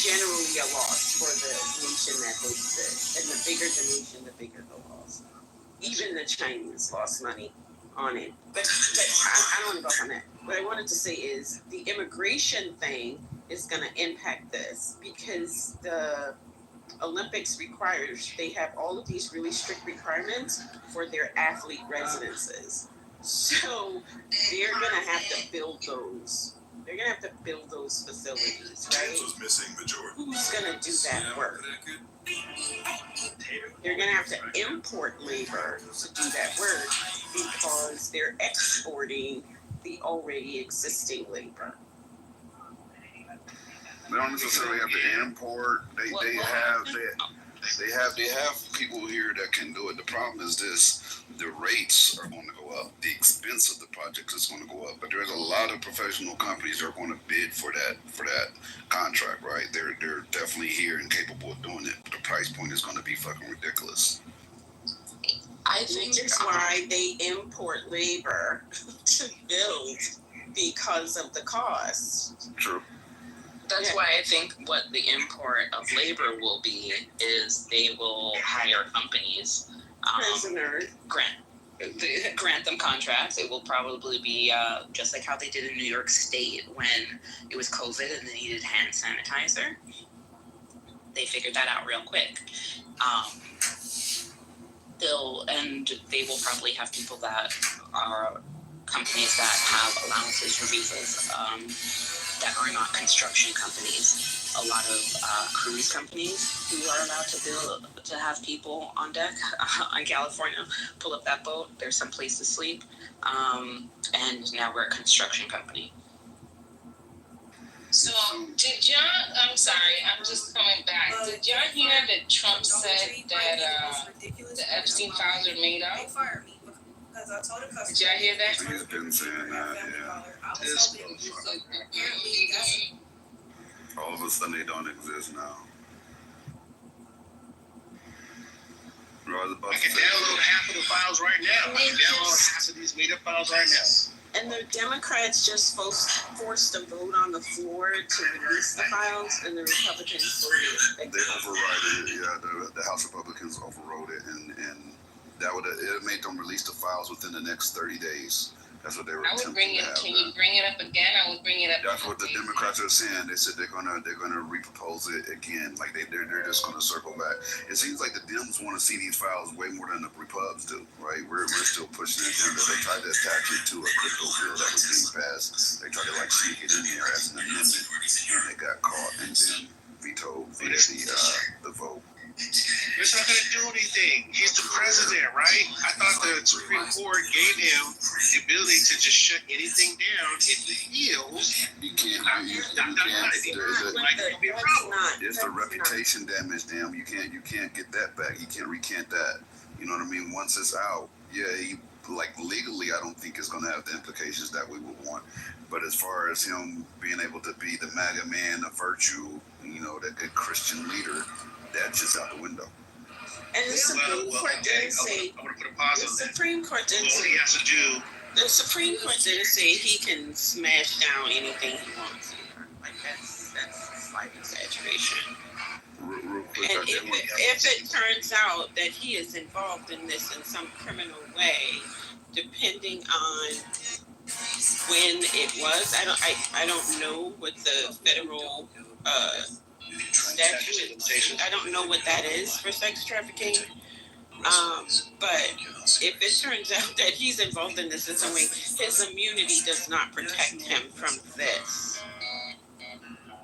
generally a loss for the nation that hosts it. And the bigger the nation, the bigger the loss. Even the Chinese lost money on it. But I don't want to go off on that. What I wanted to say is the immigration thing is going to impact this because the Olympics requires, they have all of these really strict requirements for their athlete residences. So they're going to have to build those. They're going to have to build those facilities, right? Who's going to do that work? They're going to have to import labor to do that work because they're exporting the already existing labor. They don't necessarily have to import. They have people here that can do it. The problem is this: the rates are going to go up. The expense of the project is going to go up. But there's a lot of professional companies that are going to bid for that contract, right? They're definitely here and capable of doing it. But the price point is going to be fucking ridiculous. I think it's why they import labor to build because of the cost. True. That's why I think what the import of labor will be is they will hire companies, grant them contracts. It will probably be just like how they did in New York State when it was COVID and they needed hand sanitizer. They figured that out real quick. They will probably have people that are companies that have allowances for visas. That are not construction companies. A lot of cruise companies who are allowed to have people on deck on California pull up that boat. There's some place to sleep. And now we're a construction company. So did y'all, I'm sorry, I'm just coming back. Did y'all hear that Trump said that the Epstein files are made up? Did y'all hear that? He's been saying that, yeah. All of a sudden they don't exist now. I can download half of the files right now. I can download half of these made up files right now. And the Democrats just forced a vote on the floor to release the files, and the Republicans voted. They overrode it, yeah. The House Republicans overrode it, and that would it made them release the files within the next 30 days. That's what they were. Can you bring it up again? I would bring it up. That's what the Democrats are saying. They said they're gonna repropose it again. Like they're just gonna circle back. It seems like the Dems want to see these files way more than the Repubs do, right? We're still pushing it. They tried to attach it to a crypto bill that was being passed. They tried to sneak it in there as an amendment, and they got caught and then vetoed via the vote. It's not going to do anything. He's the president, right? I thought the Supreme Court gave him the ability to just shut anything down if he feels. You can't. It's the reputation damage, damn. You can't get that back. You can't recant that. You know what I mean? Once it's out, yeah. Legally, I don't think it's going to have the implications that we would want. But as far as him being able to be the MAGA man of virtue, that good Christian leader. That's just out the window. And the Supreme Court didn't say. I'm going to put a pause on that. The Supreme Court didn't say. All he has to do. The Supreme Court didn't say he can smash down anything he wants either. That's a slight exaggeration. Real quick, and if it turns out that he is involved in this in some criminal way, depending on when it was, I don't know what the federal statute. I don't know what that is for sex trafficking. But if it turns out that he's involved in this in some way, his immunity does not protect him from this.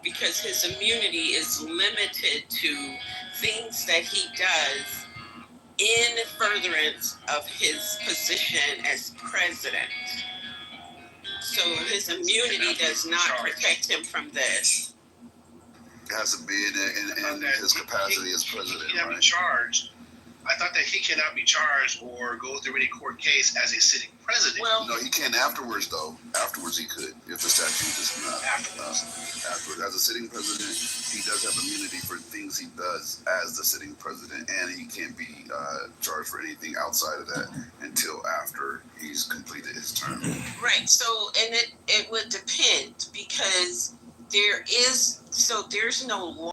Because his immunity is limited to things that he does in furtherance of his position as president. So his immunity does not protect him from this. It has to be in his capacity as president, he cannot be charged. I thought that he cannot be charged or go through any court case as a sitting president. Well, no, he can afterwards, though. Afterwards, he could, if the statute is not. Afterwards. As a sitting president, he does have immunity for things he does as the sitting president, and he can't be charged for anything outside of that until after he's completed his term. Right. So, and it would depend because there's no law